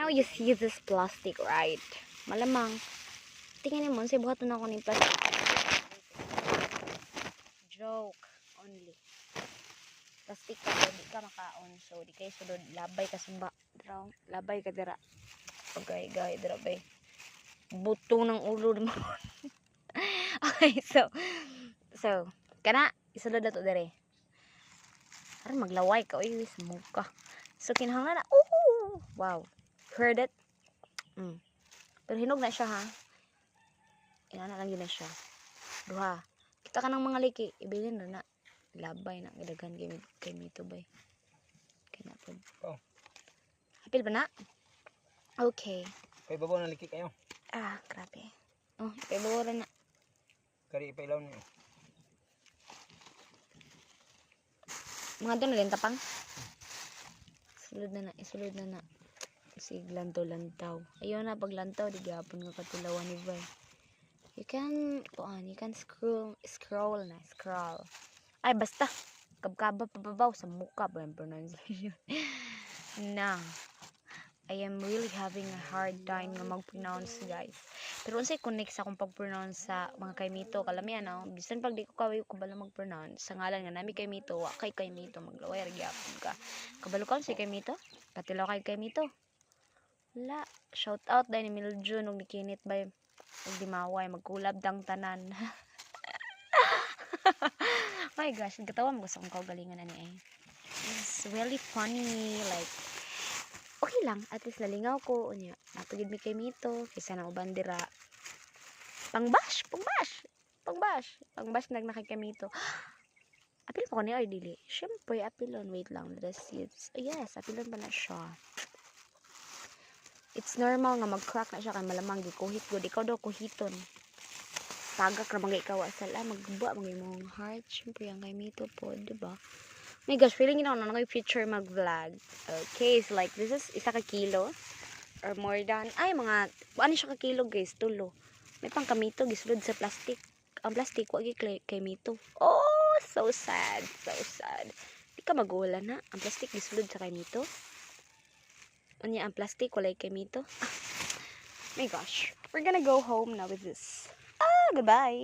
Now you see this plastic, right? Malamang. Tingnan mo, sa buhaton ako ng plastic. Joke only. Plastic ka, di ka makaon. So, di kayo sulod. Labay ka sumba. Labay ka dira. Okay, guys, dira bay. Buto ng ulo naman. Okay, so, kana, isulod na to dere. Parang maglaway ka, uy, sa muka. So, kinahanglan na, wow. Heard it? Pero hinog na siya, ha? Inana lang yun na siya. Duha. Kita ka ng mga liki, ibilin na na. Labay na, gadagan kay Mito, bay. Kaya na po. Oh. Hapil ba na? Okay. Kay babaw na liki kayo. Grabe. Oh, ipabawalan na. Kari ipailaw niyo. Mga doon na rin tapang. Isulod na na. Sig lantaw. Ayaw na pag lantaw, di gapon nga katulawan ni Bay. You can scroll. Ay, basta. Kabkaba pababaw sa mukha ba yung pronunciation. Na. I am really having a hard time nga mag-pronounce, guys. Pero unsay connect sa akong pag-pronounce sa mga kay Mito, kalami ano, bisan pag di ko kawayo ko bala mag-pronounce sa ngalan nga nami kay Mito, wa kay Mito maglaway ra gyapon ka. Kabalo ka si kay Mito? Patilaw kay Mito. Wala, shout out dai ni Miljun ug ni Kinit bay ug di maway magkulab dang tanan. My gosh, gatawa mo gusto kong kaugalingan ani ay. It's really funny, like okay lang, at least lalingaw ko unya. Napagid mi kay Mito, kaysa na uban dira. Pangbash nag nakay kay Mito. Apil pa ko ni ay dili. Syempre apilon, wait lang, let's see. Yes, apilon pa na siya. It's normal nga mag-crack na siya kay malamang gikuhit gud. Ikaw daw kuhiton. Tagak ra mga ikaw asala magbuwa mga imong heart. Syempre ang kay Mito po, di ba? My gosh, feeling na ako na future mag-vlog. Okay, so like, this is isa ka kilo. Or more than, mga, ano siya ka kilo guys, tulo. May pang kamito, gisulod sa plastic. Ang plastic, wag kay Mito. Oh, so sad. Di ka magulan ha. Ang plastic, gisulod sa kay Mito. Ang plastic, walay kay Mito. My gosh, we're gonna go home now with this. Goodbye.